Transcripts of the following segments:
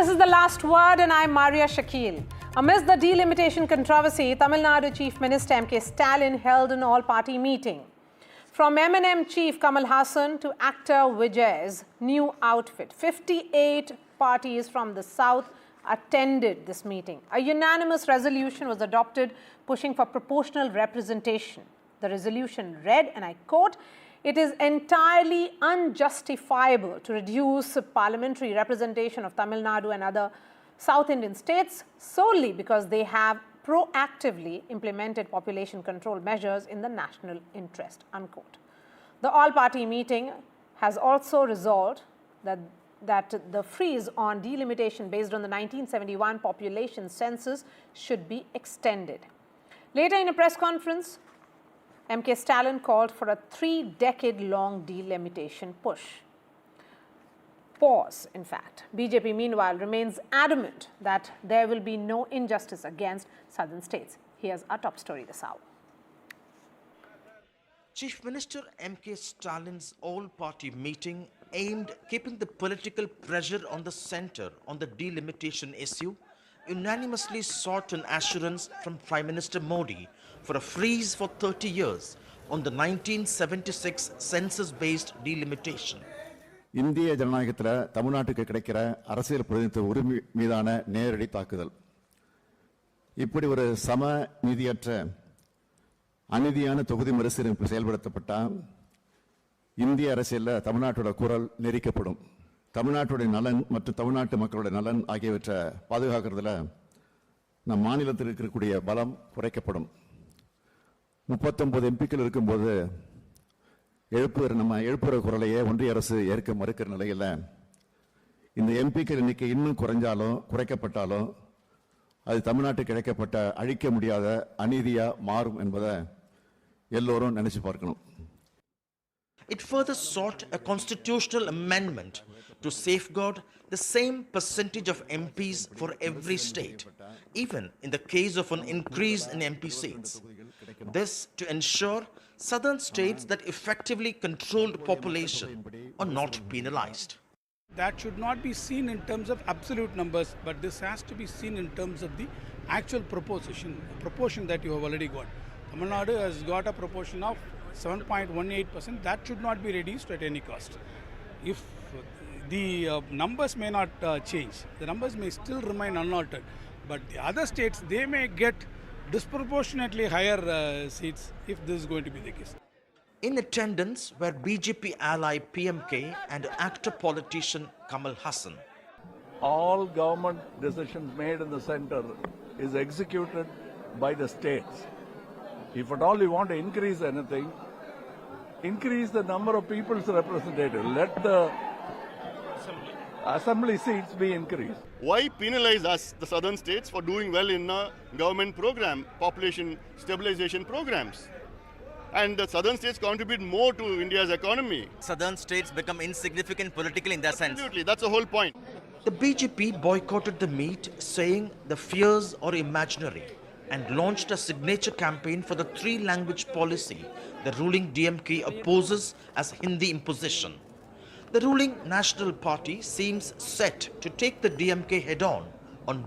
this is The Last Word and I'm Maria Shakil. Amidst the delimitation controversy, Tamil Nadu Chief Minister MK Stalin held an all-party meeting. From M&M Chief Kamal Hassan to actor Vijay's new outfit, 58 parties from the South attended this meeting. A unanimous resolution was adopted pushing for proportional representation. The resolution read, and I quote, "It is entirely unjustifiable to reduce parliamentary representation of Tamil Nadu and other South Indian states solely because they have proactively implemented population control measures in the national interest," unquote. The all-party meeting has also resolved that the freeze on delimitation based on the 1971 population census should be extended. Later in a press conference, MK Stalin called for a 3-decade-long delimitation push. Pause, in fact. BJP, meanwhile, remains adamant that there will be no injustice against southern states. Here's our top story this hour. Chief Minister MK Stalin's all-party meeting aimed keeping the political pressure on the centre on the delimitation issue unanimously sought an assurance from Prime Minister Modi for a freeze for 30 years on the 1976 census-based delimitation. இந்திய ஜனநாயகத்தில் தமிழ்நாட்டுக்கு கிடைக்கிற அரசியல் பிரதிநிதித்துவ உரிமை மீதான நேரடி தாக்குதல். இப்படி ஒரு சம நீதியற்ற அநீதியான தொகுதி மறுசீரமைப்பு செயல்படுத்தப்பட்டால் இந்திய அரசியலில் தமிழ்நாட்டோட குரல் நெரிக்கப்படும். தமிழ்நாட்டுடைய நலன் மற்றும் தமிழ்நாட்டு மக்களுடைய நலன் ஆகியவற்றை பாதுகாக்கிறதுல நம் மாநிலத்தில் இருக்கக்கூடிய பலம் குறைக்கப்படும். 39 எம்பிக்கள் இருக்கும்போது நம்ம எழுப்புற குரலையே ஒன்றிய அரசு ஏற்க மறுக்கிற நிலையில் இந்த எம்பிக்கள் எண்ணிக்கை இன்னும் குறைக்கப்பட்டாலும் அது தமிழ்நாட்டுக்கு கிடைக்கப்பட்ட அழிக்க முடியாத அநீதியா மாறும் என்பதை எல்லோரும் நினைச்சு பார்க்கணும். It further sought a constitutional amendment to safeguard the same percentage of MPs for every state, even in the case of an increase in MP seats. This to ensure southern states that effectively controlled population are not penalized. That should not be seen in terms of absolute numbers, but this has to be seen in terms of the actual proportion that you have already got. Tamil Nadu has got a proportion of 7.18%. That should not be reduced at any cost. If the numbers may not change, the numbers may still remain unaltered, but the other states, they may get disproportionately higher seats if this is going to be the case. In attendance were BJP ally PMK and actor politician Kamal Hassan. All government decisions made in the center is executed by the states. If at all you want to increase anything, increase the number of people's representatives. Let the assembly seats be increased. Why penalize us, the southern states, for doing well in a government program, population stabilization programs? And the southern states contribute more to India's economy. Southern states become insignificant politically in that sense. Absolutely, that's the whole point. The BJP boycotted the meet, saying the fears are imaginary, and launched a signature campaign for the 3-language policy the ruling DMK opposes as Hindi imposition. The ruling National Party seems set to take the DMK head-on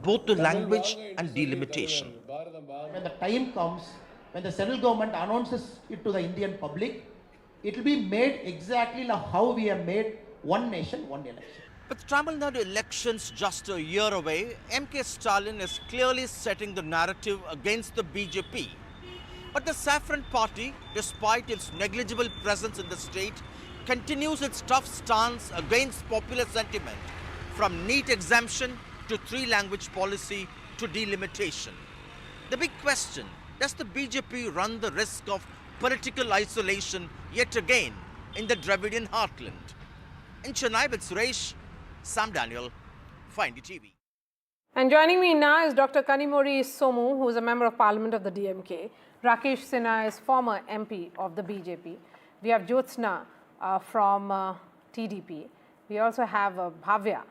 both the language and delimitation. When the time comes, when the central government announces it to the Indian public, it will be made exactly like how we have made one nation, one election. With Tamil Nadu elections just a year away, MK Stalin is clearly setting the narrative against the BJP. But the Saffron Party, despite its negligible presence in the state, continues its tough stance against popular sentiment, from NEET exemption to 3-language policy to delimitation. The big question, does the BJP run the risk of political isolation yet again in the Dravidian heartland? In Chennai with Suresh, Sam Daniel, NDTV. And joining me now is Dr. Kanimori Somu, who is a member of Parliament of the DMK. Rakesh Sinha is former MP of the BJP. We have Jyotsna from TDP. We also have Bhavya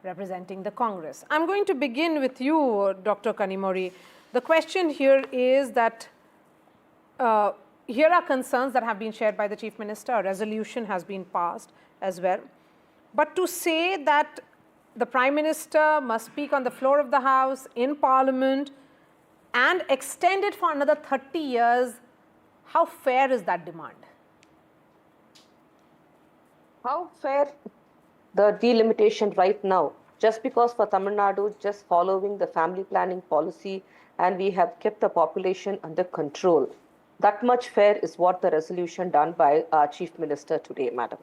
representing the Congress. I'm going to begin with you, Dr. Kanimori. The question here is that here are concerns that have been shared by the Chief Minister. A resolution has been passed as well. But to say that the Prime Minister must speak on the floor of the House, in Parliament, and extend it for another 30 years. How fair is that demand? How fair the delimitation right now? Just because for Tamil Nadu, just following the family planning policy, and we have kept the population under control. That much fair is what the resolution done by our Chief Minister today, Madam.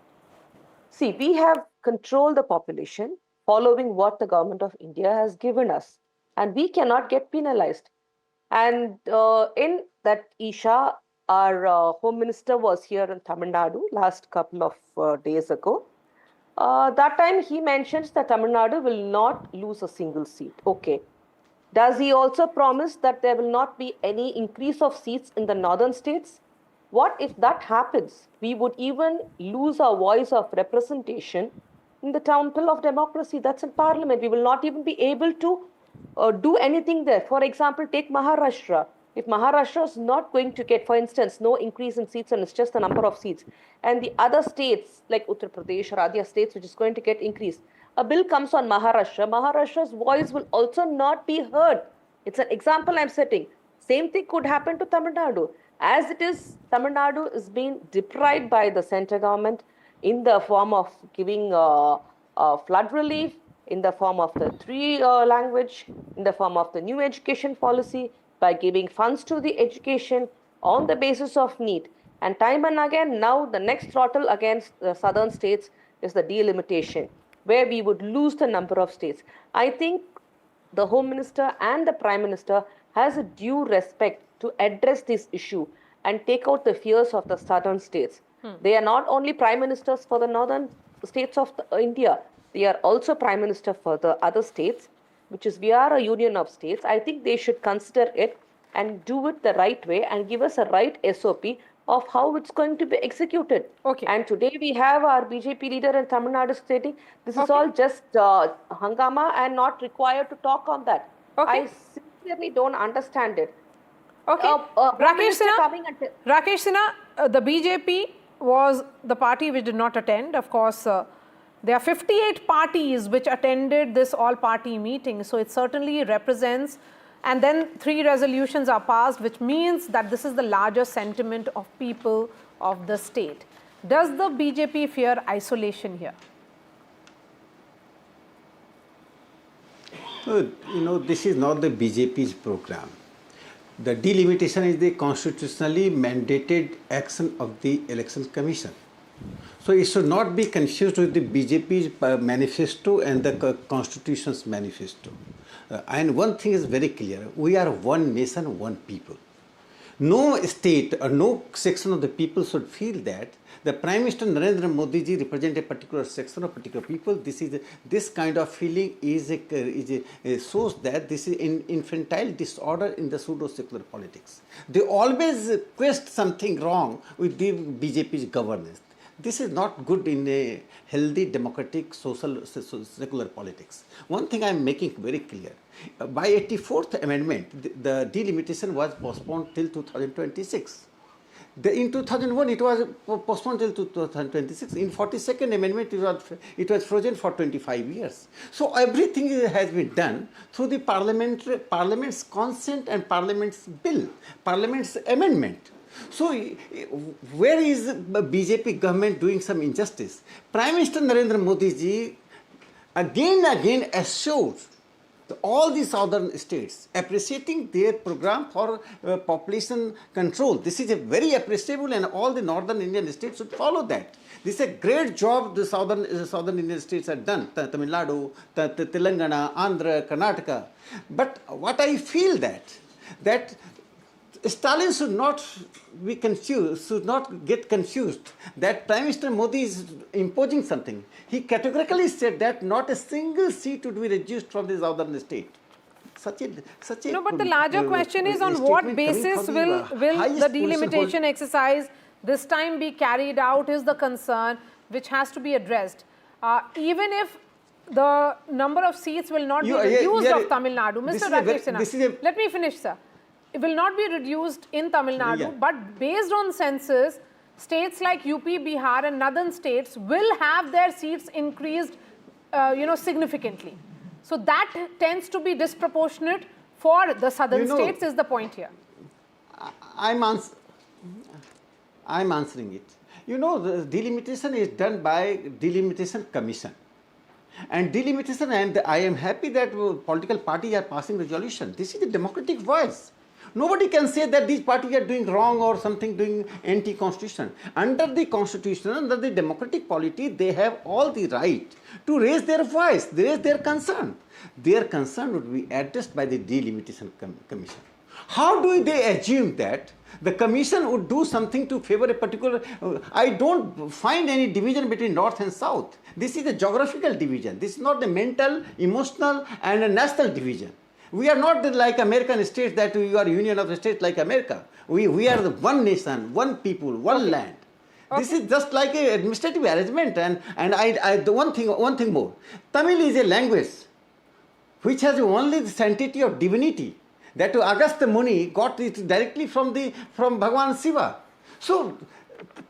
See, we have controlled the population following what the government of India has given us, and we cannot get penalized. And in that Isha, our Home Minister was here in Tamil Nadu last couple of days ago. That time he mentions that Tamil Nadu will not lose a single seat. Okay. Does he also promise that there will not be any increase of seats in the northern states? What if that happens? We would even lose our voice of representation in the temple of democracy. That's in Parliament. We will not even be able to do anything there. For example, take Maharashtra. If Maharashtra is not going to get, for instance, no increase in seats and it's just the number of seats, and the other states like Uttar Pradesh or other states which is going to get increased, a bill comes on Maharashtra, Maharashtra's voice will also not be heard. It's an example I'm setting. Same thing could happen to Tamil Nadu. As it is, Tamil Nadu is being deprived by the central government in the form of giving flood relief, in the form of the three language, in the form of the new education policy, by giving funds to the education on the basis of need. And time and again, now the next throttle against the southern states is the delimitation, where we would lose the number of states. I think the Home Minister and the Prime Minister has a due respect to address this issue and take out the fears of the southern states. They are not only Prime Ministers for the northern states of India, they are also Prime Minister for the other states, which is we are a union of states. I think they should consider it and do it the right way and give us a right SOP of how it's going to be executed. Okay. And today we have our BJP leader in Tamil Nadu stating this is all just hangama and not required to talk on that. Okay. I sincerely don't understand it. Okay. Rakesh Sinha, the BJP was the party which did not attend. Of course, there are 58 parties which attended this all-party meeting. So it certainly represents, and then 3 resolutions are passed, which means that this is the larger sentiment of people of the state. Does the BJP fear isolation here? This is not the BJP's program. The delimitation is the constitutionally mandated action of the Election Commission. So it should not be confused with the BJP's manifesto and the Constitution's manifesto. And one thing is very clear, we are one nation, one people. No state or no section of the people should feel that the Prime Minister Narendra Modi ji represents a particular section of particular people. This kind of feeling shows that this is an infantile disorder in the pseudo-secular politics. They always quest something wrong with the BJP's governance. This is not good in a healthy, democratic, social, secular politics. One thing I am making very clear. By 84th Amendment, the delimitation was postponed till 2026. In 2001, it was postponed till 2026. In 42nd Amendment, it was frozen for 25 years. So everything has been done through the Parliament's consent and Parliament's bill, Parliament's amendment. So where is the BJP government doing some injustice? Prime Minister Narendra Modi ji again assured all the southern states appreciating their program for population control. This is a very appreciable, and all the northern Indian states should follow that. This is a great job the southern Indian states have done, Tamil Nadu, Telangana, Andhra, Karnataka. But what I feel that Stalin should not be confused, should not get confused that Prime Minister Modi is imposing something. He categorically said that not a single seat would be reduced from the southern state. No, but the larger question is on what basis will the delimitation exercise this time be carried out is the concern which has to be addressed. Even if the number of seats will not be reduced of Tamil Nadu. Mr. Rakesh Sinha, let me finish, sir. It will not be reduced in Tamil Nadu, but based on census, states like UP, Bihar and northern states will have their seats increased significantly. So that tends to be disproportionate for the southern states is the point here. I'm answering it. The delimitation is done by Delimitation Commission. And delimitation, and I am happy that political parties are passing resolution. This is the democratic voice. Nobody can say that these parties are doing wrong or something doing anti-constitution. Under the constitution, under the democratic polity, they have all the right to raise their voice, raise their concern. Their concern would be addressed by the Delimitation Commission. How do they assume that the commission would do something to favor a particular... I don't find any division between north and south. This is a geographical division. This is not the mental, emotional and a national division. We are not like American states that we are union of the states like America. We are the one nation, one people, one land. This is just like an administrative arrangement. And the one thing more. Tamil is a language which has only the sanctity of divinity. That Agastya Muni got it directly from Bhagavan Shiva. So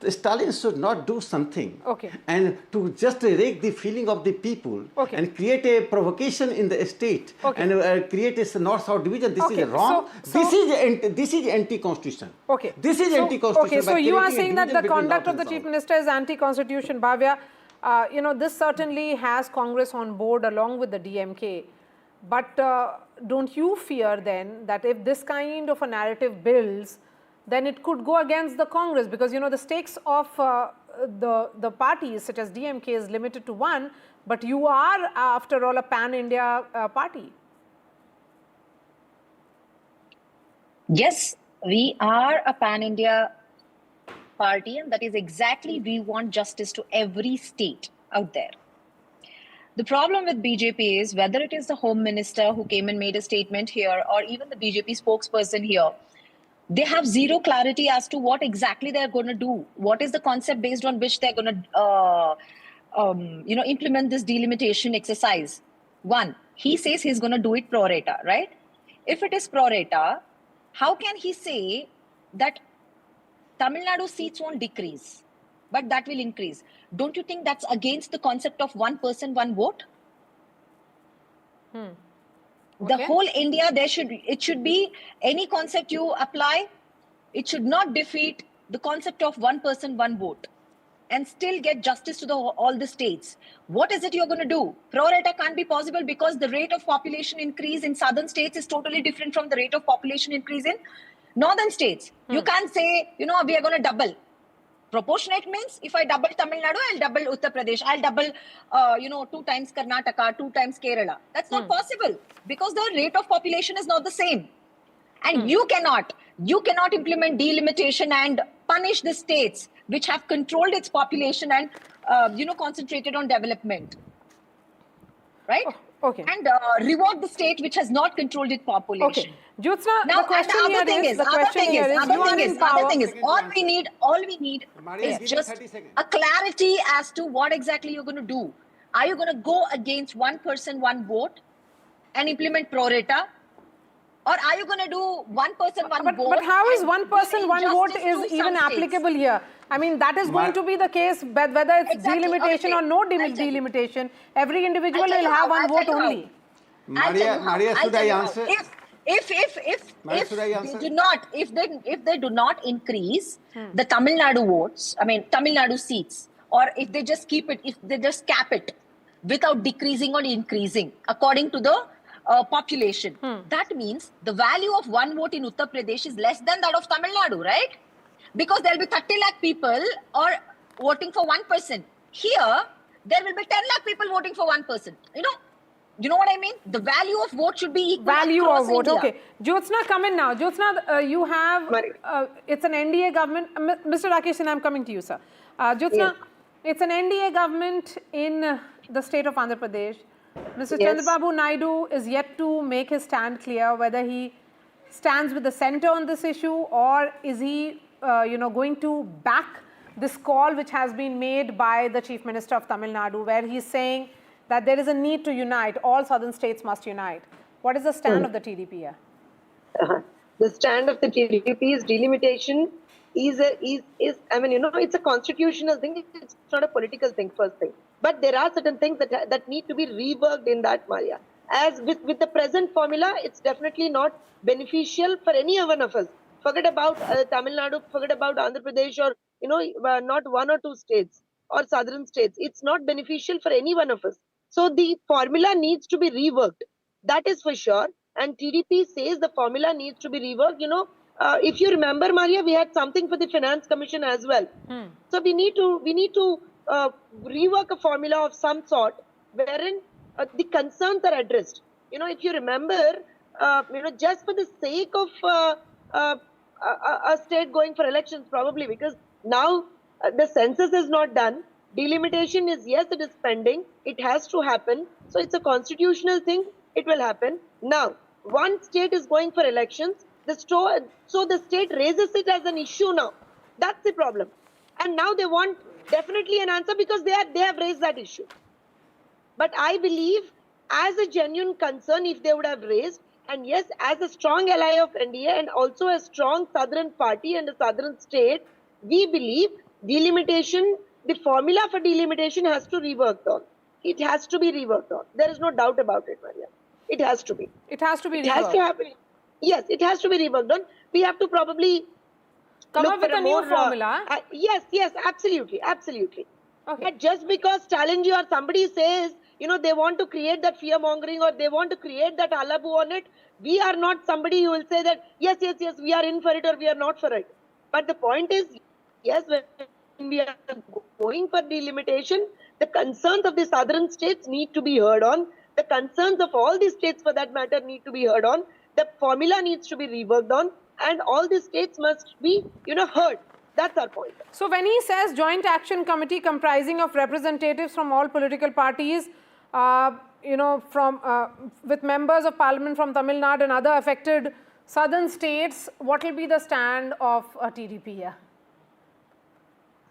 Stalin should not do something and to just erect the feeling of the people and create a provocation in the state and create a north-south division. This is wrong. This is anti-constitution. This is anti-constitution. So you are saying that the conduct of the Chief Minister is anti-constitution. Bhavya, this certainly has Congress on board along with the DMK. But don't you fear then that if this kind of a narrative builds, then it could go against the Congress? Because, the stakes of the parties such as DMK is limited to one, but you are, after all, a pan-India party. Yes, we are a pan-India party, and that is exactly, we want justice to every state out there. The problem with BJP is whether it is the Home Minister who came and made a statement here or even the BJP spokesperson here, they have zero clarity as to what exactly they're going to do. What is the concept based on which they're going to, implement this delimitation exercise? One, he says he's going to do it pro rata, right? If it is pro rata, how can he say that Tamil Nadu seats won't decrease, but that will increase? Don't you think that's against the concept of one person, one vote? The whole India, it should be any concept you apply, it should not defeat the concept of one person, one vote, and still get justice to all the states. What is it you're going to do? Pro rata can't be possible because the rate of population increase in southern states is totally different from the rate of population increase in northern states. You can't say, we are going to double. Proportionate means if I double Tamil Nadu, I'll double Uttar Pradesh. I'll double, 2 times Karnataka, 2 times Kerala. That's not possible because the rate of population is not the same. And you cannot implement delimitation and punish the states which have controlled its population and, concentrated on development. Right? And reward the state which has not controlled its population. Jyotsna, now, the question is, all we need is just a clarity as to what exactly you're going to do. Are you going to go against one person, one vote and implement pro rata? Or are you going to do one person, one vote? But how is one person, one vote is even applicable here? I mean, that is going to be the case whether it's delimitation or no delimitation. Every individual will have one vote only. Maria, should I answer? If they do not increase the Tamil Nadu votes, Tamil Nadu seats, or if they just cap it without decreasing or increasing according to the population, that means the value of one vote in Uttar Pradesh is less than that of Tamil Nadu, right? Because there will be 30 lakh people or voting for one person. Here, there will be 10 lakh people voting for one person. You know what I mean? The value of vote should be equal. Value of vote, okay. Jyotsna, come in now. Jyotsna, you have, it's an NDA government. Mr. Rakesh, I'm coming to you, sir. Jyotsna, it's an NDA government in the state of Andhra Pradesh. Mr. Chandrababu Naidu is yet to make his stand clear whether he stands with the centre on this issue or is he, going to back this call which has been made by the Chief Minister of Tamil Nadu where he's saying that there is a need to unite, all southern states must unite. What is the stand of the TDP here? The stand of the TDP is delimitation it's a constitutional thing, it's not a political thing, first thing. But there are certain things that need to be reworked in that, Maria. As with the present formula, it's definitely not beneficial for any one of us. Forget about Tamil Nadu, forget about Andhra Pradesh, or not one or two states or southern states. It's not beneficial for any one of us. So the formula needs to be reworked. That is for sure. And TDP says the formula needs to be reworked. If you remember, Maria, we had something for the Finance Commission as well. So we need to rework a formula of some sort wherein the concerns are addressed. If you remember, just for the sake of a state going for elections, probably because now the census is not done. Delimitation is, yes, it is pending. It has to happen. So it's a constitutional thing. It will happen. Now, one state is going for elections. So the state raises it as an issue now. That's the problem. And now they want definitely an answer because they have raised that issue. But I believe as a genuine concern, if they would have raised, and yes, as a strong ally of NDA and also a strong southern party and a southern state, we believe delimitation, the formula for delimitation has to be reworked on. It has to be reworked on. There is no doubt about it, Maria. It has to be. It has to be reworked. It has to happen. Yes, it has to be reworked on. We have to probably come up with a new formula. Yes, absolutely. Okay. But just because Stalin ji or somebody says, they want to create that fear mongering or they want to create that halabu on it, we are not somebody who will say that, yes, we are in for it or we are not for it. But the point is, yes, when we are going for delimitation, the concerns of the southern states need to be heard on. The concerns of all the states for that matter need to be heard on. The formula needs to be reworked on. And all the states must be, heard. That's our point. So when he says Joint Action Committee comprising of representatives from all political parties, with members of parliament from Tamil Nadu and other affected southern states, what will be the stand of TDP here?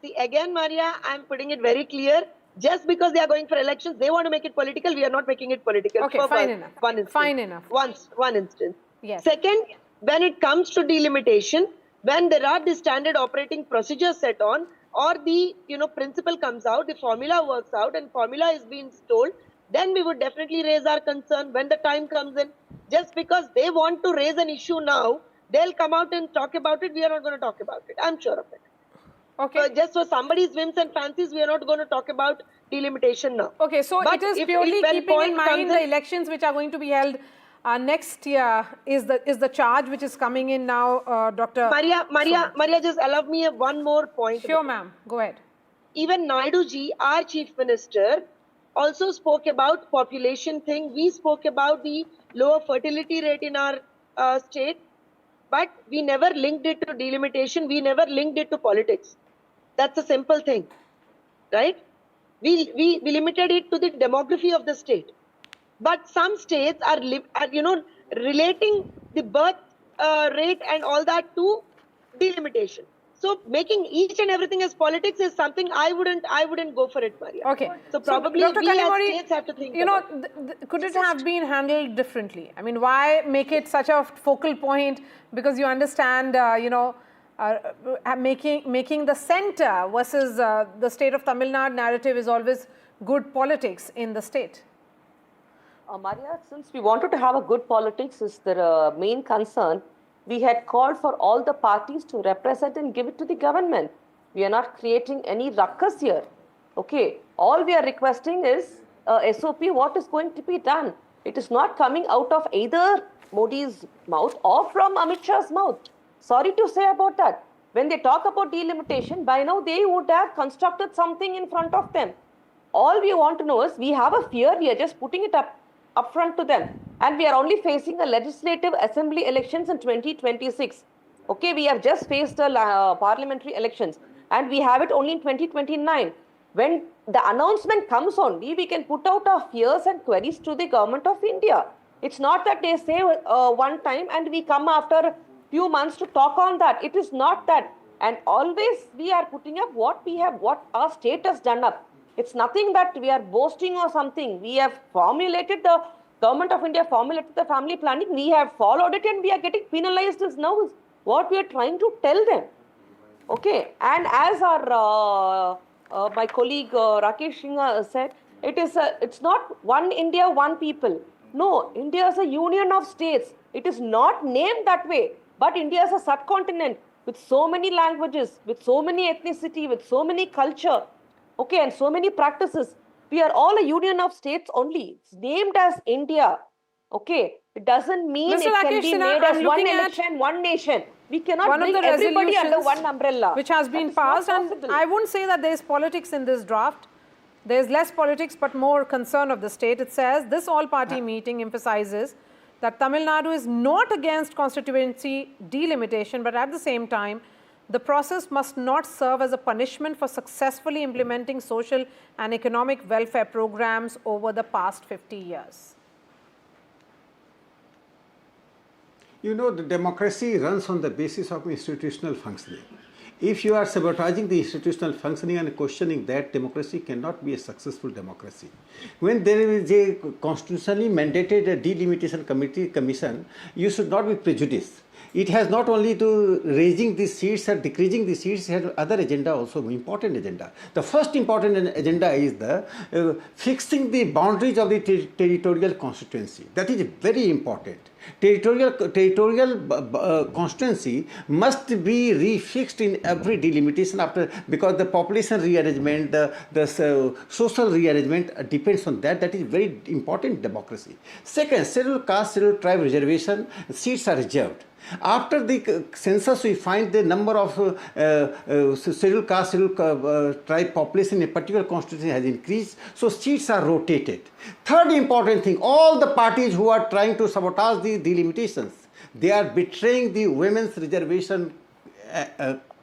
See, again, Maria, I'm putting it very clear. Just because they are going for elections, they want to make it political. We are not making it political. Okay, fine enough. Fine enough. One instance. Yes. Second, when it comes to delimitation, when there are the standard operating procedures set on, or the principle comes out, the formula works out, and formula is being told, then we would definitely raise our concern when the time comes in. Just because they want to raise an issue now, they'll come out and talk about it. We are not going to talk about it. I'm sure of it. Okay. So just for somebody's whims and fancies, we are not going to talk about delimitation now. Okay, so it is purely keeping in mind the elections which are going to be held next year is the charge which is coming in now, Dr. Maria, just allow me one more point. Sure, ma'am. Go ahead. Even Naidu ji, our Chief Minister, also spoke about population thing. We spoke about the lower fertility rate in our state, but we never linked it to delimitation. We never linked it to politics. That's a simple thing, right? We limited it to the demography of the state. But some states are relating the birth rate and all that to delimitation. So making each and everything as politics is something I wouldn't go for it, Maria. Okay. So probably Dr. we as Kalimori, states have to think could it have been handled differently? I mean, why make it such a focal point? Because you understand, making the center versus the state of Tamil Nadu narrative is always good politics in the state. Maria, since we wanted to have a good politics is the main concern, we had called for all the parties to represent and give it to the government. We are not creating any ruckus here. Okay, all we are requesting is SOP, what is going to be done. It is not coming out of either Modi's mouth or from Amit Shah's mouth. Sorry to say about that. When they talk about delimitation, by now they would have constructed something in front of them. All we want to know is we have a fear, we are just putting it up front to them, and we are only facing a legislative assembly elections in 2026. Okay, we have just faced the parliamentary elections and we have it only in 2029. When the announcement comes only, we can put out our fears and queries to the government of India. It's not that they say one time and we come after a few months to talk on that. It is not that. And always we are putting up what we have, what our state has done up. It's nothing that we are boasting or something. We have formulated, the government of India formulated the family planning. We have followed it and we are getting penalized as now is what we are trying to tell them. Okay. And as our my colleague Rakesh Singh said, it's not one India, one people. No, India is a union of states. It is not named that way, but India is a subcontinent with so many languages, with so many ethnicity, with so many culture, okay, and so many practices. We are all a union of states only. It's named as India, okay. It doesn't mean Mr. it can Rakesh be Sinha, made as I'm one looking at election, one nation. We cannot one of bring the everybody under resolutions one umbrella. which has been passed, and I wouldn't say that there is politics in this draft. There is less politics but more concern of the state. It says this all-party meeting emphasizes that Tamil Nadu is not against constituency delimitation, but at the same time, the process must not serve as a punishment for successfully implementing social and economic welfare programs over the past 50 years. You know, the democracy runs on the basis of institutional functioning. If you are sabotaging the institutional functioning and questioning that, democracy cannot be a successful democracy. When there is a constitutionally mandated delimitation commission, you should not be prejudiced. It has not only to raising the seats or decreasing the seats, it has other agenda also, important agenda. The first important agenda is the fixing the boundaries of the territorial constituency. That is very important. Territorial constituency must be refixed in every delimitation because the population rearrangement, the social rearrangement depends on that. That is very important democracy. Second, scheduled caste, scheduled tribe reservation seats are reserved. After the census, we find the number of scheduled caste, scheduled tribe population in a particular constituency has increased, so seats are rotated. Third important thing, all the parties who are trying to sabotage the delimitations, they are betraying the women's reservation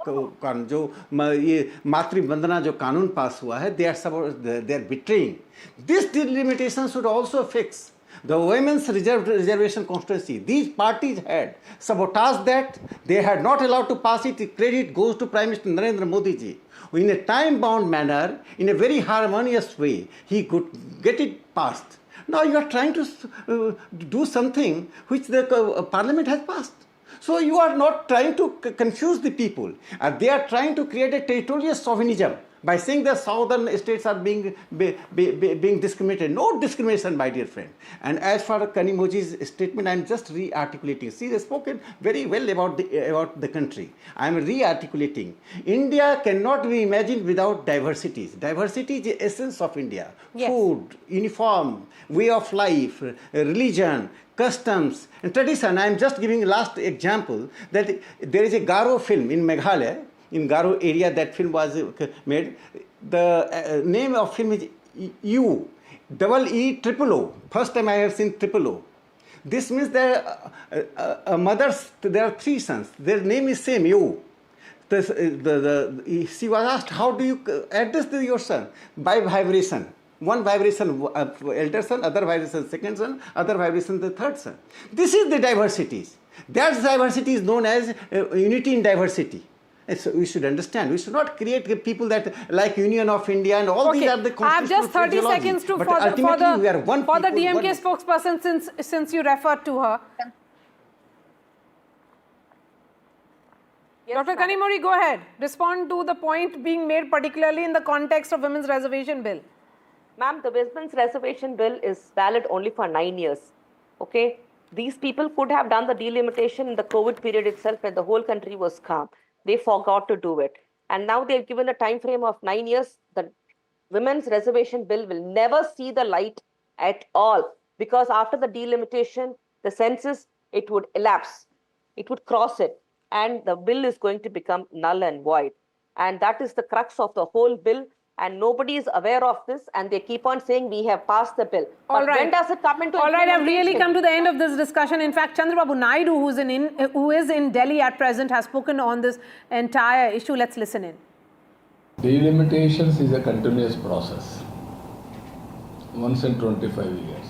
जो मातृ वंदना जो कानून पास हुआ है, they are betraying. This delimitation should also fix the women's reservation constituency. These parties had sabotaged that. They had not allowed to pass it. The credit goes to Prime Minister Narendra Modi ji. In a time-bound manner, in a very harmonious way, he could get it passed. Now you are trying to do something which the parliament has passed. So you are not trying to confuse the people. They are trying to create a territorial chauvinism by saying the southern states are being discriminated. No discrimination, my dear friend. And as for Kanimoji's statement, I am just re-articulating. She has spoken very well about the country. I am re-articulating. India cannot be imagined without diversities. Diversity is the essence of India. Yes. Food, uniform, way of life, religion, customs, and tradition. I am just giving last example that there is a Garo film in Meghalaya. In Garo area, that film was made. The name of film is EEO. First time I have seen triple O. This means that mothers, there are 3 sons. Their name is same, you. She was asked, how do you address your son? By vibration. One vibration, elder son, other vibration, second son, other vibration, the third son. This is the diversities. That diversity is known as unity in diversity. So we should understand. We should not create people that like Union of India and all these are the I have just 30 seconds to for the DMK spokesperson since you referred to her. Yes, Dr. Kanimuri, go ahead. Respond to the point being made particularly in the context of Women's Reservation Bill. Ma'am, the Women's Reservation Bill is valid only for 9 years. Okay? These people could have done the delimitation in the COVID period itself when the whole country was calm. They forgot to do it. And now they've given a time frame of 9 years. The Women's Reservation Bill will never see the light at all because after the delimitation, the census, it would elapse. It would cross it. And the bill is going to become null and void. And that is the crux of the whole bill. And nobody is aware of this, and they keep on saying we have passed the bill. But when does it come into implementation? All right, I've really come to the end of this discussion. In fact, Chandrababu Naidu, who is in Delhi at present, has spoken on this entire issue. Let's listen in. Delimitations is a continuous process, once in 25 years.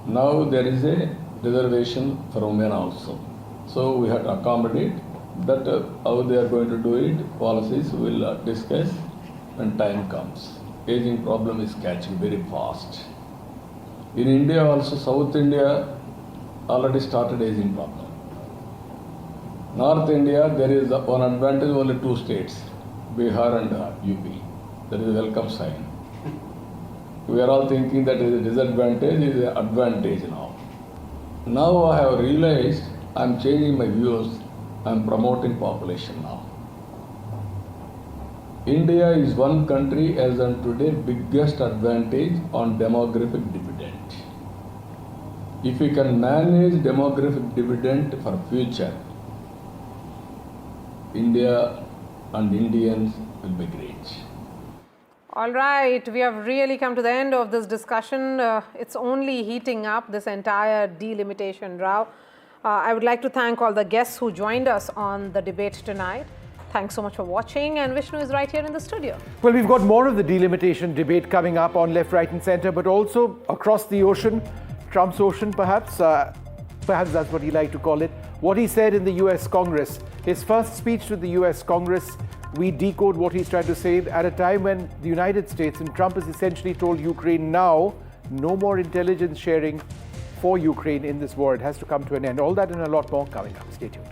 Now there is a reservation for women also. So we have to accommodate that how they are going to do it, policies we will discuss when time comes. Aging problem is catching very fast. In India also, South India already started aging problem. North India, there is one advantage, only 2 states. Bihar and UP. That is a welcome sign. We are all thinking that is a disadvantage, is an advantage now. Now I have realized I am changing my views. I am promoting population now. India is one country as on today biggest advantage on demographic dividend. If we can manage demographic dividend for future, India and Indians will be great. All right, we have really come to the end of this discussion. It's only heating up, this entire delimitation row. I would like to thank all the guests who joined us on the debate tonight. Thanks so much for watching, and Vishnu is right here in the studio. Well, we've got more of the delimitation debate coming up on left, right and centre, but also across the ocean, Trump's ocean perhaps, perhaps that's what he liked to call it. What he said in the US Congress, his first speech to the US Congress, we decode what he's trying to say at a time when the United States and Trump has essentially told Ukraine now, no more intelligence sharing for Ukraine in this war. It has to come to an end. All that and a lot more coming up. Stay tuned.